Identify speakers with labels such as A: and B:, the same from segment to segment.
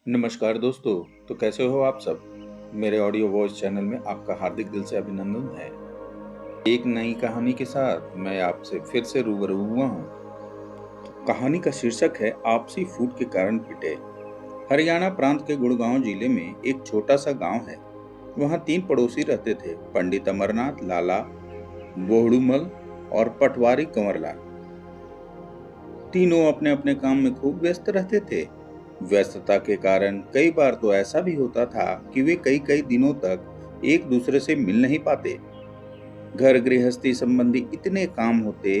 A: नमस्कार दोस्तों। तो कैसे हो आप सब। मेरे ऑडियो वॉइस चैनल में आपका हार्दिक दिल से अभिनंदन है। एक नई कहानी के साथ मैं आपसे फिर से रूबरू हुआ हूँ। कहानी का शीर्षक है आपसी फूट के कारण पिटे। हरियाणा प्रांत के गुड़गांव जिले में एक छोटा सा गांव है। वहाँ 3 पड़ोसी रहते थे, पंडित अमरनाथ, लाला बोहड़ूमल और पटवारी कंवरलाल। तीनों अपने अपने काम में खूब व्यस्त रहते थे। व्यस्तता के कारण कई बार तो ऐसा भी होता था कि वे कई कई दिनों तक एक दूसरे से मिल नहीं पाते। घर गृहस्थी संबंधी इतने काम होते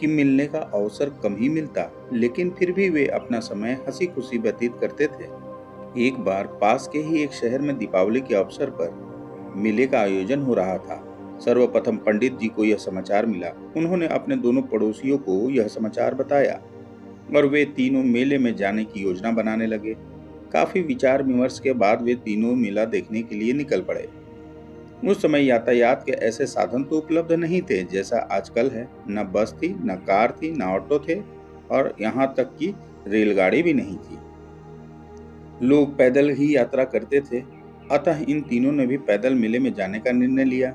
A: कि मिलने का अवसर कम ही मिलता, लेकिन फिर भी वे अपना समय हंसी खुशी व्यतीत करते थे। एक बार पास के ही एक शहर में दीपावली के अवसर पर मेले का आयोजन हो रहा था। सर्वप्रथम पंडित जी को यह समाचार मिला। उन्होंने अपने दोनों पड़ोसियों को यह समाचार बताया और वे तीनों मेले में जाने की योजना बनाने लगे। काफी विचार विमर्श के बाद वे तीनों मेला देखने के लिए निकल पड़े। उस समय यातायात के ऐसे साधन तो उपलब्ध नहीं थे जैसा आजकल है। न बस थी, न कार थी, न ऑटो थे और यहाँ तक कि रेलगाड़ी भी नहीं थी। लोग पैदल ही यात्रा करते थे। अतः इन तीनों ने भी पैदल मेले में जाने का निर्णय लिया।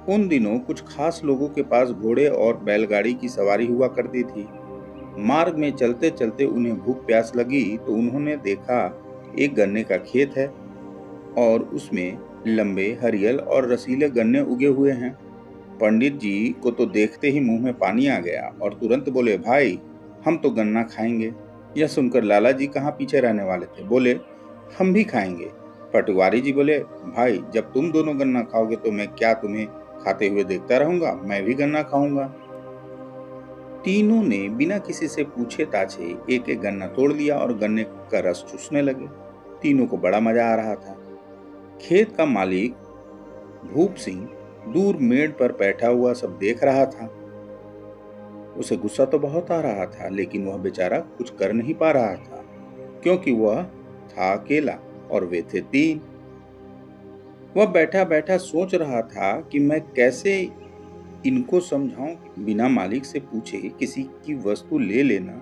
A: उन दिनों कुछ खास लोगों के पास घोड़े और बैलगाड़ी की सवारी हुआ करती थी। मार्ग में चलते चलते उन्हें भूख प्यास लगी तो उन्होंने देखा एक गन्ने का खेत है और उसमें लंबे हरियल और रसीले गन्ने उगे हुए हैं। पंडित जी को तो देखते ही मुंह में पानी आ गया और तुरंत बोले, भाई हम तो गन्ना खाएंगे। यह सुनकर लाला जी कहाँ पीछे रहने वाले थे, बोले हम भी खाएंगे। पटवारी जी बोले, भाई जब तुम दोनों गन्ना खाओगे तो मैं क्या तुम्हें खाते हुए देखता रहूंगा, मैं भी गन्ना खाऊंगा। तीनों ने बिना किसी से पूछे ताछे एक एक गन्ना तोड़ लिया और गन्ने का रस चूसने लगे। तीनों को बड़ा मजा आ रहा था। खेत का मालिक भूप सिंह दूर मेड़ पर बैठा हुआ सब देख रहा था। उसे गुस्सा तो बहुत आ रहा था, लेकिन वह बेचारा कुछ कर नहीं पा रहा था क्योंकि वह था अकेला और वे थे 3। वह बैठा बैठा सोच रहा था कि मैं कैसे इनको समझाऊं कि बिना मालिक से पूछे किसी की वस्तु ले लेना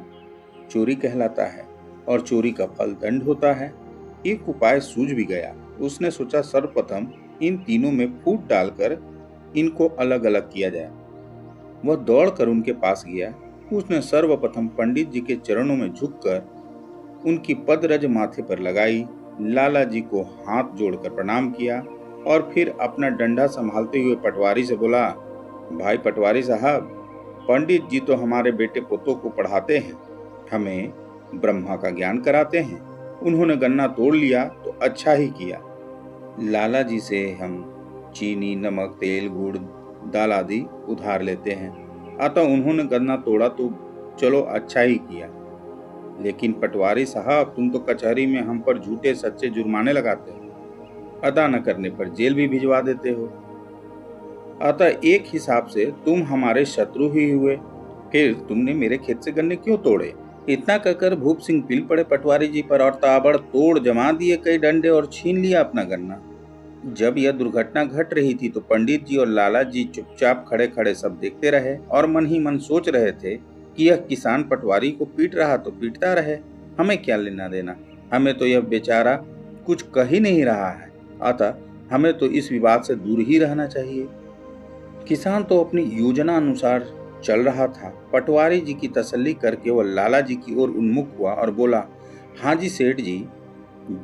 A: चोरी कहलाता है और चोरी का फल दंड होता है। एक उपाय सूझ भी गया। उसने सोचा सर्वप्रथम इन तीनों में फूट डालकर इनको अलग अलग किया जाए। वह दौड़कर उनके पास गया। उसने सर्वप्रथम पंडित जी के चरणों में झुककर उनकी पदरज माथे पर लगाई। लाला जी को हाथ जोड़कर प्रणाम किया और फिर अपना डंडा संभालते हुए पटवारी से बोला, भाई पटवारी साहब, पंडित जी तो हमारे बेटे पोतों को पढ़ाते हैं, हमें ब्रह्मा का ज्ञान कराते हैं। उन्होंने गन्ना तोड़ लिया तो अच्छा ही किया। लाला जी से हम चीनी, नमक, तेल, गुड़, दाल आदि उधार लेते हैं, अतः उन्होंने गन्ना तोड़ा तो चलो अच्छा ही किया। लेकिन पटवारी साहब, तुम तो कचहरी में हम पर झूठे सच्चे जुर्माने लगाते हो, अदा न करने पर जेल भी भिजवा देते हो। अतः एक हिसाब से तुम हमारे शत्रु ही हुए। फिर तुमने मेरे खेत से गन्ने क्यों तोड़े। इतना कहकर भूप सिंह पिल पड़े पटवारी जी पर और ताबड़तोड़ जमा दिए कई डंडे और छीन लिया अपना गन्ना। जब यह दुर्घटना घट रही थी तो पंडित जी और लाला जी चुपचाप खड़े खड़े सब देखते रहे और मन ही मन सोच रहे थे कि यह किसान पटवारी को पीट रहा तो पीटता रहे, हमें क्या लेना देना। हमें तो यह बेचारा कुछ कह ही नहीं रहा है, अतः हमें तो इस विवाद से दूर ही रहना चाहिए। किसान तो अपनी योजना अनुसार चल रहा था। पटवारी जी की तसल्ली करके वह लाला जी की ओर उन्मुख हुआ और बोला, हाँ जी सेठ जी,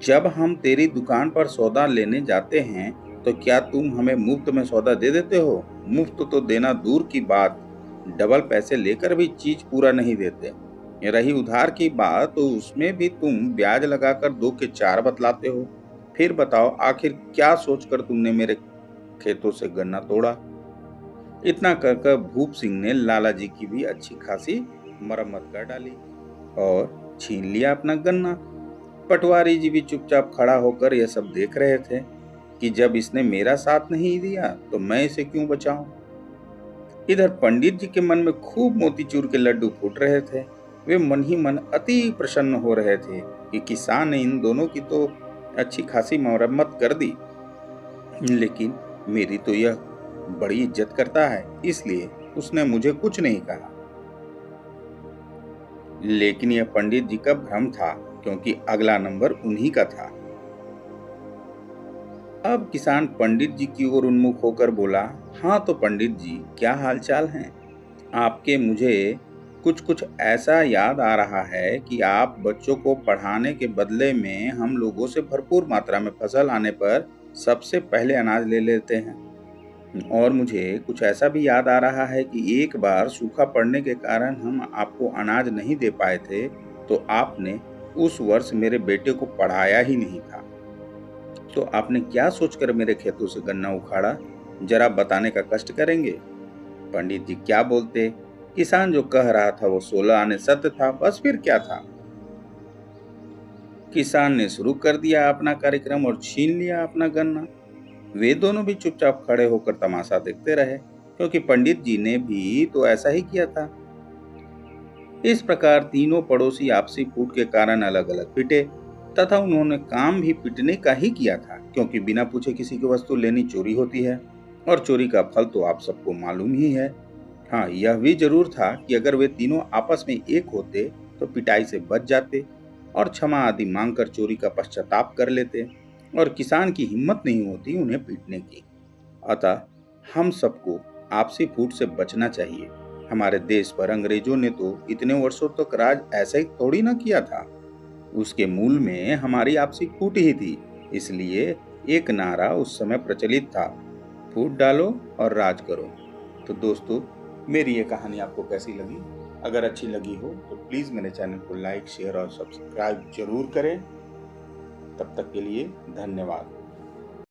A: जब हम तेरी दुकान पर सौदा लेने जाते हैं तो क्या तुम हमें मुफ्त में सौदा दे देते हो। मुफ्त तो देना दूर की बात, डबल पैसे लेकर भी चीज पूरा नहीं देते। रही उधार की बात तो उसमें भी तुम ब्याज लगाकर 2 के 4 बतलाते हो। फिर बताओ आखिर क्या सोचकर तुमने मेरे खेतों से गन्ना तोड़ा। इतना कहकर भूप सिंह ने लाला जी की भी अच्छी खासी मरम्मत कर डाली और छीन लिया अपना गन्ना। पटवारी जी भी चुपचाप खड़ा होकर यह सब देख रहे थे कि जब इसने मेरा साथ नहीं दिया तो मैं इसे क्यों बचाऊं। इधर पंडित जी के मन में खूब मोतीचूर के लड्डू फूट रहे थे। वे मन ही मन अति प्रसन्न हो रहे थे कि किसान ने इन दोनों की तो अच्छी खासी मरम्मत कर दी, लेकिन मेरी तो यह बड़ी इज्जत करता है, इसलिए उसने मुझे कुछ नहीं कहा। लेकिन यह पंडित जी का भ्रम था, क्योंकि अगला नंबर उन्हीं का था। अब किसान पंडित जी की ओर उन्मुख होकर बोला, हाँ तो पंडित जी, क्या हालचाल हैं? आपके मुझे कुछ कुछ ऐसा याद आ रहा है कि आप बच्चों को पढ़ाने के बदले में हम लोगों से भरपूर मात्रा में फसल आने पर सबसे पहले अनाज ले लेते हैं। और मुझे कुछ ऐसा भी याद आ रहा है कि एक बार सूखा पड़ने के कारण हम आपको अनाज नहीं दे पाए थे, तो आपने उस वर्ष मेरे बेटे को पढ़ाया ही नहीं था। तो आपने क्या सोचकर मेरे खेतों से गन्ना उखाड़ा? जरा बताने का कष्ट करेंगे? पंडित जी क्या बोलते, किसान जो कह रहा था वो 16 आने सत्य था, बस फिर क्या था। किसान ने शुरू कर दिया अपना कार्यक्रम और छीन लिया अपना गन्ना। वे दोनों भी चुपचाप खड़े होकर तमाशा देखते रहे, क्योंकि पंडित जी ने भी तो ऐसा ही किया था। इस प्रकार तीनों पड़ोसी आपसी फूट के कारण अलग अलग पिटे, तथा उन्होंने काम भी पिटने का ही किया था, क्योंकि बिना पूछे किसी की वस्तु लेनी चोरी होती है, और चोरी का फल तो आप सबको मालूम ही है। हाँ, यह भी जरूर था कि अगर वे तीनों आपस में एक होते तो पिटाई से बच जाते और क्षमा आदि मांगकर चोरी का पश्चाताप कर लेते, और किसान की हिम्मत नहीं होती उन्हें पीटने की। अतः हम सबको आपसी फूट से बचना चाहिए। हमारे देश पर अंग्रेजों ने तो इतने वर्षों तक राज ऐसे ही थोड़ी ना किया था। उसके मूल में हमारी आपसी फूट ही थी। इसलिए एक नारा उस समय प्रचलित था, फूट डालो और राज करो। तो दोस्तों, मेरी ये कहानी आपको कैसी लगी? अगर अच्छी लगी हो तो प्लीज मेरे चैनल को लाइक, शेयर और सब्सक्राइब जरूर करें। तब तक के लिए धन्यवाद।